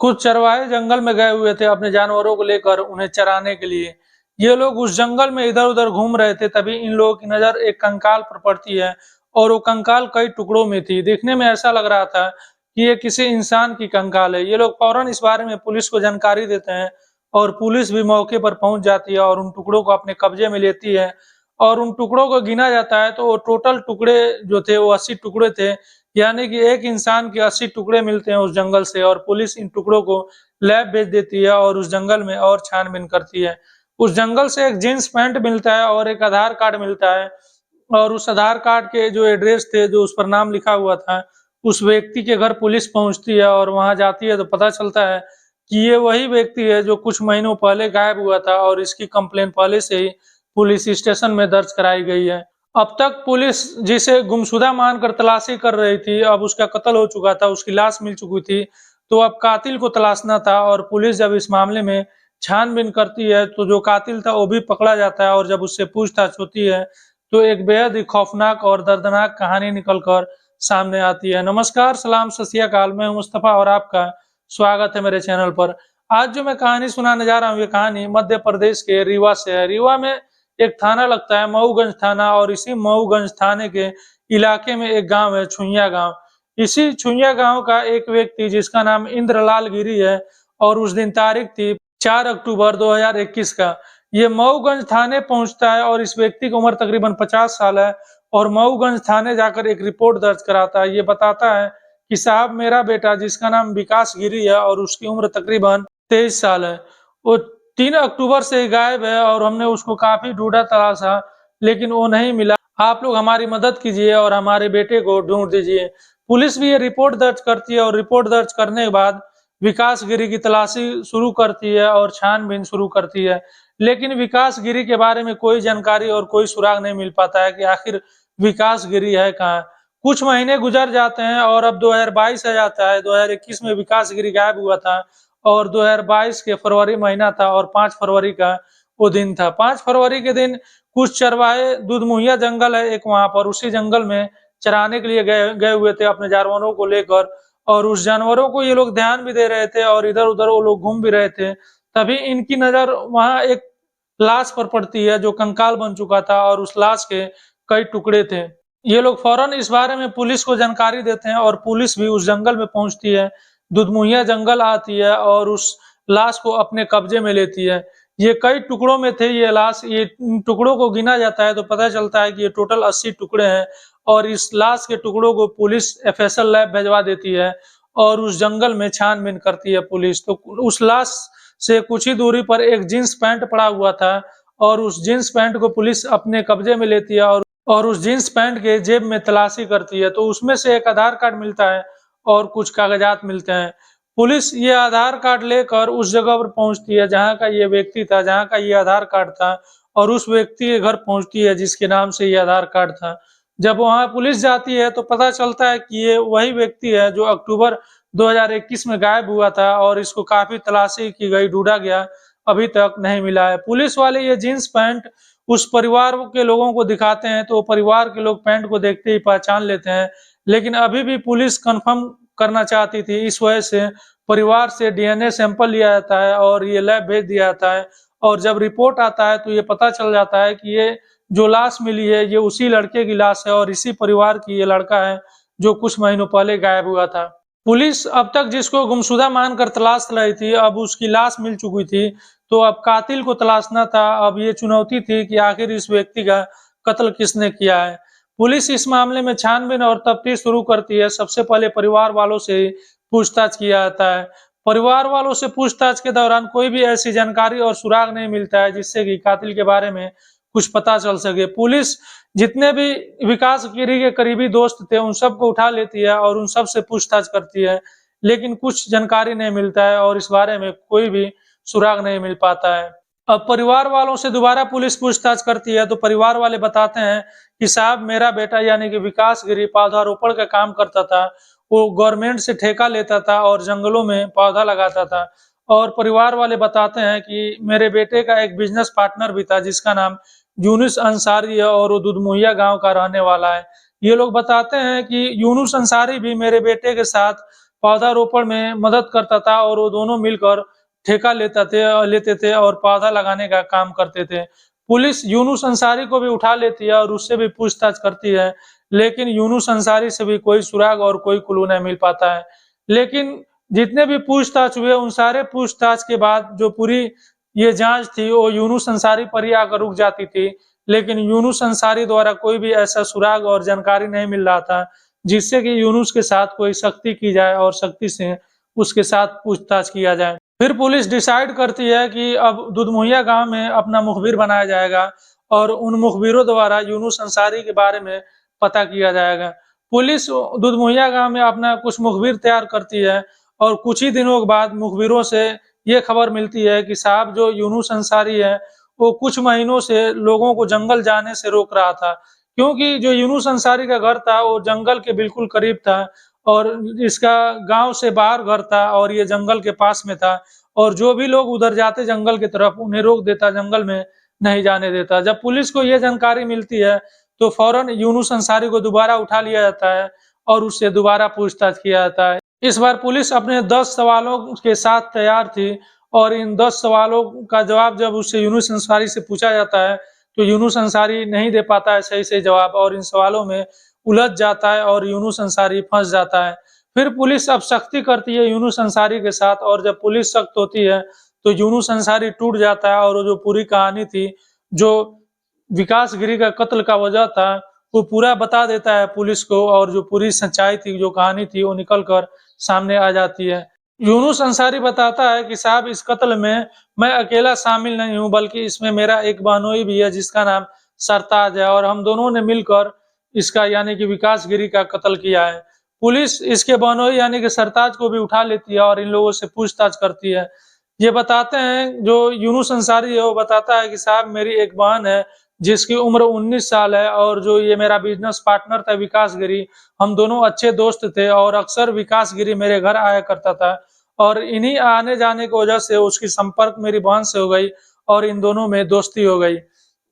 कुछ चरवाहे जंगल में गए हुए थे अपने जानवरों को लेकर उन्हें चराने के लिए। ये लोग उस जंगल में इधर-उधर घूम रहे थे, तभी इन लोगों की नज़र एक कंकाल पर पड़ती है और वो कंकाल कई टुकड़ों में थी। देखने में ऐसा लग रहा था कि ये किसी इंसान की कंकाल है। ये लोग फौरन इस बारे में पुलिस को जानकारी देते हैं और पुलिस भी मौके पर पहुँच जाती है और उन टुकड़ों को अपने कब्जे में लेती है और उन टुकड़ों को गिना जाता है तो वो टोटल टुकड़े जो थे वो 80 टुकड़े थे। यानी कि एक इंसान के 80 टुकड़े मिलते हैं उस जंगल से और पुलिस इन टुकड़ों को लैब भेज देती है और उस जंगल में और छानबीन करती है। उस जंगल से एक जीन्स पैंट मिलता है और एक आधार कार्ड मिलता है और उस आधार कार्ड के जो एड्रेस थे, जो उस पर नाम लिखा हुआ था, उस व्यक्ति के घर पुलिस पहुँचती है और वहाँ जाती है तो पता चलता है कि ये वही व्यक्ति है जो कुछ महीनों पहले गायब हुआ था और इसकी कंप्लेंट पहले से ही पुलिस स्टेशन में दर्ज कराई गई है। अब तक पुलिस जिसे गुमशुदा मानकर तलाशी कर रही थी, अब उसका कत्ल हो चुका था, उसकी लाश मिल चुकी थी, तो अब कातिल को तलाशना था और पुलिस जब इस मामले में छानबीन करती है, तो जो कातिल था वो भी पकड़ा जाता है और जब उससे पूछताछ होती है, तो एक बेहद ही खौफनाक और दर्दनाक कहानी निकल कर सामने आती है। नमस्कार, सलाम, सत श्री अकाल, मैं हूं मुस्तफ़ा और आपका स्वागत है मेरे चैनल पर। आज जो मैं कहानी सुनाने जा रहा हूँ, ये कहानी मध्य प्रदेश के रीवा से है। रीवा में एक थाना लगता है मऊगंज थाना और इसी मऊगंज थाने के इलाके में एक गांव है छुइया गांव। इसी छुइया गांव का एक व्यक्ति जिसका नाम इंद्रलाल गिरी है और उस दिन तारीख थी 4 अक्टूबर 2021 का। ये मऊगंज थाने पहुंचता है और इस व्यक्ति की उम्र तकरीबन 50 साल है और मऊगंज थाने जाकर एक रिपोर्ट दर्ज कराता है। ये बताता है कि साहब मेरा बेटा जिसका नाम विकास गिरी है और उसकी उम्र तकरीबन 23 साल है, वो 3 अक्टूबर से ही गायब है और हमने उसको काफ़ी ढूँढा तलाशा, लेकिन वो नहीं मिला। आप लोग हमारी मदद कीजिए और हमारे बेटे को ढूँढ दीजिए। पुलिस भी ये रिपोर्ट दर्ज करती है और रिपोर्ट दर्ज करने के बाद विकास गिरी की तलाशी शुरू करती है और छानबीन शुरू करती है। लेकिन विकास गिरी के बारे में कोई जानकारी और कोई सुराग नहीं मिल पाता है कि आखिर विकास गिरी है कहाँ? कुछ महीने गुजर जाते हैं और अब 2022 आ जाता है। 2021 में विकास गिरी गायब हुआ था और 2022 के फरवरी महीना था और 5 फरवरी का वो दिन था। 5 फरवरी के दिन कुछ चरवाहे दुधमुहिया जंगल है एक वहाँ पर, उसी जंगल में चराने के लिए गए गए हुए थे अपने जानवरों को लेकर और उस जानवरों को ये लोग ध्यान भी दे रहे थे और इधर-उधर वो लोग घूम भी रहे थे। तभी इनकी नज़र वहाँ एक लाश पर पड़ती है जो कंकाल बन चुका था और उस लाश के कई टुकड़े थे। ये लोग फौरन इस बारे में पुलिस को जानकारी देते हैं और पुलिस भी उस जंगल में पहुँचती है। दुधमुहिया जंगल आती है और उस लाश को अपने कब्जे में लेती है। ये कई टुकड़ों में थे ये लाश, ये इन टुकड़ों को गिना जाता है तो पता चलता है कि ये टोटल 80 टुकड़े हैं और इस लाश के टुकड़ों को पुलिस एफएसएल लैब भिजवा देती है और उस जंगल में छानबीन करती है पुलिस। तो उस लाश से कुछ ही दूरी पर एक जीन्स पैंट पड़ा हुआ था और उस जीन्स पैंट को पुलिस अपने कब्जे में लेती है और उस जीन्स पैंट के जेब में तलाशी करती है, तो उसमें से एक आधार कार्ड मिलता है और कुछ कागजात मिलते हैं। पुलिस ये आधार कार्ड लेकर उस जगह पर पहुंचती है जहां का ये व्यक्ति था, जहां का ये आधार कार्ड था और उस व्यक्ति के घर पहुंचती है जिसके नाम से ये आधार कार्ड था। जब वहां पुलिस जाती है तो पता चलता है कि ये वही व्यक्ति है जो अक्टूबर 2021 में गायब हुआ था और इसको काफी तलाशी की गई, ढूंढा गया, अभी तक नहीं मिला है। पुलिस वाले ये जीन्स पैंट उस परिवार के लोगों को दिखाते हैं तो परिवार के लोग पैंट को देखते ही पहचान लेते हैं, लेकिन अभी भी पुलिस कंफर्म करना चाहती थी, इस वजह से परिवार से डीएनए सैंपल लिया जाता है और ये लैब भेज दिया जाता है और जब रिपोर्ट आता है तो ये पता चल जाता है कि ये जो लाश मिली है ये उसी लड़के की लाश है और इसी परिवार की ये लड़का है जो कुछ महीनों पहले गायब हुआ था। पुलिस अब तक जिसको गुमशुदा मानकर तलाश रही थी, अब उसकी लाश मिल चुकी थी, तो अब कातिल को तलाशना था। अब ये चुनौती थी कि आखिर इस व्यक्ति का कत्ल किसने किया है। पुलिस इस मामले में छानबीन और तफ्तीश शुरू करती है। सबसे पहले परिवार वालों से पूछताछ किया जाता है। परिवार वालों से पूछताछ के दौरान कोई भी ऐसी जानकारी और सुराग नहीं मिलता है जिससे कि कातिल के बारे में कुछ पता चल सके। पुलिस जितने भी विकास गिरी के करीबी दोस्त थे उन सबको उठा लेती है और उन सब से पूछताछ करती है, लेकिन कुछ जानकारी नहीं मिलता है और इस बारे में कोई भी सुराग नहीं मिल पाता है। अब परिवार वालों से दोबारा पुलिस पूछताछ करती है तो परिवार वाले बताते हैं कि साहब मेरा बेटा यानी कि विकास गिरी पौधारोपण का काम करता था। वो गवर्नमेंट से ठेका लेता था और जंगलों में पौधा लगाता था और परिवार वाले बताते हैं कि मेरे बेटे का एक बिजनेस पार्टनर भी था जिसका नाम यूनुस अंसारी है और वो दुधमुहिया गांव का रहने वाला है। ये लोग बताते हैं कि यूनुस अंसारी भी मेरे बेटे के साथ पौधारोपण में मदद करता था और वो दोनों मिलकर ठेका लेते थे और पौधा लगाने का काम करते थे। पुलिस यूनुस अंसारी को भी उठा लेती है और उससे भी पूछताछ करती है, लेकिन यूनुस अंसारी से भी कोई सुराग और कोई क्लू नहीं मिल पाता है। लेकिन जितने भी पूछताछ हुए उन सारे पूछताछ के बाद जो पूरी ये जांच थी वो यूनुस अंसारी पर ही आकर रुक जाती थी। लेकिन यूनुस अंसारी द्वारा कोई भी ऐसा सुराग और जानकारी नहीं मिल रहा था जिससे कि यूनुस के साथ कोई सख्ती की जाए और सख्ती से उसके साथ पूछताछ किया जाए। फिर पुलिस डिसाइड करती है कि अब दुधमुहिया गांव में अपना मुखबिर बनाया जाएगा और उन मुखबिरों द्वारा यूनुस अंसारी के बारे में पता किया जाएगा। पुलिस दुधमुहिया गांव में अपना कुछ मुखबिर तैयार करती है और कुछ ही दिनों के बाद मुखबिरों से ये खबर मिलती है कि साहब जो यूनुस अंसारी है वो कुछ महीनों से लोगों को जंगल जाने से रोक रहा था, क्योंकि जो यूनुस अंसारी का घर था वो जंगल के बिल्कुल करीब था और इसका गांव से बाहर घर था और ये जंगल के पास में था और जो भी लोग उधर जाते जंगल की तरफ उन्हें रोक देता, जंगल में नहीं जाने देता। जब पुलिस को ये जानकारी मिलती है तो फौरन यूनुस अंसारी को दोबारा उठा लिया जाता है और उससे दोबारा पूछताछ किया जाता है। इस बार पुलिस अपने 10 सवालों के साथ तैयार थी और इन 10 सवालों का जवाब जब उससे यूनुस अंसारी से पूछा जाता है तो यूनुस अंसारी नहीं दे पाता है सही जवाब और इन सवालों में उलझ जाता है और यूनुस अंसारी फंस जाता है। फिर पुलिस अब सख्ती करती है यूनुस अंसारी के साथ और जब पुलिस सख्त होती है तो यूनुस अंसारी टूट जाता है और वो जो पूरी कहानी थी, जो विकास गिरी का कत्ल का वजह था, वो पूरा बता देता है पुलिस को और जो पूरी सच्चाई थी, जो कहानी थी वो निकल कर सामने आ जाती है। यूनुस अंसारी बताता है कि साहब इस कत्ल में मैं अकेला शामिल नहीं हूं बल्कि इसमें मेरा एक बहनोई भी है जिसका नाम सरताज है और हम दोनों ने मिलकर इसका यानी कि विकास गिरी का कत्ल किया है। पुलिस इसके बहनोई यानी कि सरताज को भी उठा लेती है और इन लोगों से पूछताछ करती है। ये बताते हैं जो यूनुस अंसारी है वो बताता है कि साहब मेरी एक बहन है जिसकी उम्र 19 साल है और जो ये मेरा बिजनेस पार्टनर था विकास गिरी, हम दोनों अच्छे दोस्त थे और अक्सर विकास गिरी मेरे घर आया करता था और इन्हीं आने जाने की वजह से उसकी संपर्क मेरी बहन से हो गई और इन दोनों में दोस्ती हो गई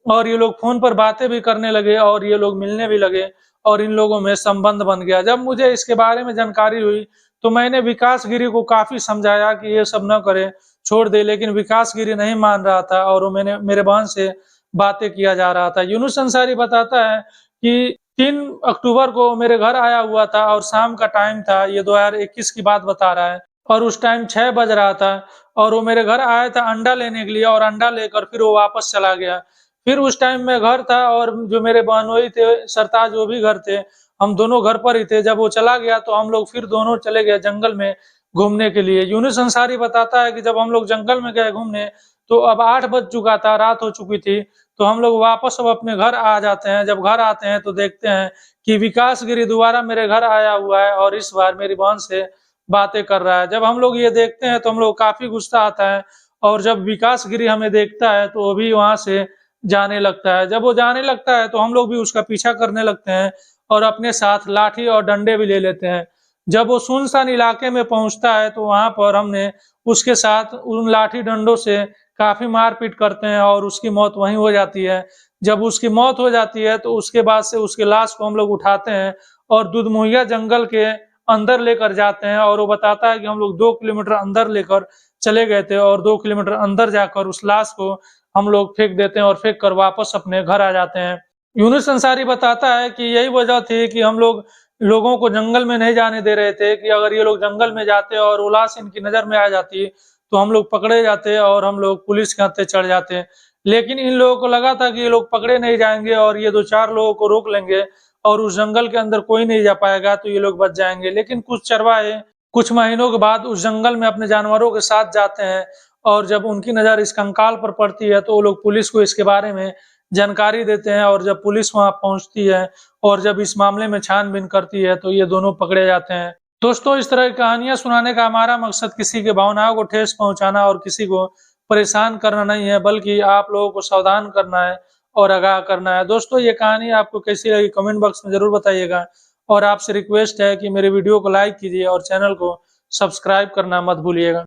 और ये लोग फोन पर बातें भी करने लगे और ये लोग मिलने भी लगे और इन लोगों में संबंध बन गया। जब मुझे इसके बारे में जानकारी हुई तो मैंने विकास गिरी को काफी समझाया कि ये सब न करे, छोड़ दे, लेकिन विकास गिरी नहीं मान रहा था और वो मैंने मेरे बहन से बातें किया जा रहा था। यूनुस अंसारी बताता है कि 3 अक्टूबर को मेरे घर आया हुआ था और शाम का टाइम था, ये 2021 की बात बता रहा है और उस टाइम 6 बज रहा था और वो मेरे घर आया था अंडा लेने के लिए और अंडा लेकर फिर वो वापस चला गया। फिर उस टाइम मैं घर था और जो मेरे बहनोई थे सरताज वो भी घर थे, हम दोनों घर पर ही थे। जब वो चला गया तो हम लोग फिर दोनों चले गए जंगल में घूमने के लिए। यूनुस अंसारी बताता है कि जब हम लोग जंगल में गए घूमने तो अब 8 बज चुका था, रात हो चुकी थी, तो हम लोग वापस अब अपने घर आ जाते हैं। जब घर आते हैं तो देखते हैं कि विकास गिरी दोबारा मेरे घर आया हुआ है और इस बार मेरी बहन से बातें कर रहा है। जब हम लोग ये देखते हैं तो हम लोग काफी गुस्सा आता है और जब विकास गिरी हमें देखता है तो वो भी वहां से जाने लगता है। जब वो जाने लगता है तो हम लोग भी उसका पीछा करने लगते हैं और अपने साथ लाठी और डंडे भी ले लेते हैं। जब वो सुनसान इलाके में पहुंचता है तो वहां पर हमने उसके साथ उन लाठी डंडों से काफी मारपीट करते हैं और उसकी मौत वहीं हो जाती है। जब उसकी मौत हो जाती है तो उसके बाद से उसके लाश को हम लोग उठाते हैं और दुधमुहिया जंगल के अंदर लेकर जाते हैं और वो बताता है कि हम लोग 2 किलोमीटर अंदर लेकर चले गए थे और 2 किलोमीटर अंदर जाकर उस लाश को हम लोग फेंक देते हैं और फेंक कर वापस अपने घर आ जाते हैं। यूनुस अंसारी बताता है कि यही वजह थी कि हम लोग लोगों को जंगल में नहीं जाने दे रहे थे कि अगर ये लोग जंगल में जाते और वो लाश इनकी नजर में आ जाती तो हम लोग पकड़े जाते और हम लोग पुलिस के हत्थे चढ़ जाते। लेकिन इन लोगों को लगा था कि ये लोग पकड़े नहीं जाएंगे और ये 2-4 लोगों को रोक लेंगे और उस जंगल के अंदर कोई नहीं जा पाएगा तो ये लोग बच जाएंगे। लेकिन कुछ चरवाहे कुछ महीनों के बाद उस जंगल में अपने जानवरों के साथ जाते हैं और जब उनकी नजर इस कंकाल पर पड़ती है तो वो लोग पुलिस को इसके बारे में जानकारी देते हैं और जब पुलिस वहां पहुंचती है और जब इस मामले में छानबीन करती है तो ये दोनों पकड़े जाते हैं। दोस्तों, इस तरह की कहानियां सुनाने का हमारा मकसद किसी की भावनाओं को ठेस पहुंचाना और किसी को परेशान करना नहीं है, बल्कि आप लोगों को सावधान करना है और आगाह करना है। दोस्तों, ये कहानी आपको कैसी लगी कमेंट बॉक्स में जरूर बताइएगा और आपसे रिक्वेस्ट है कि मेरे वीडियो को लाइक कीजिए और चैनल को सब्सक्राइब करना मत भूलिएगा।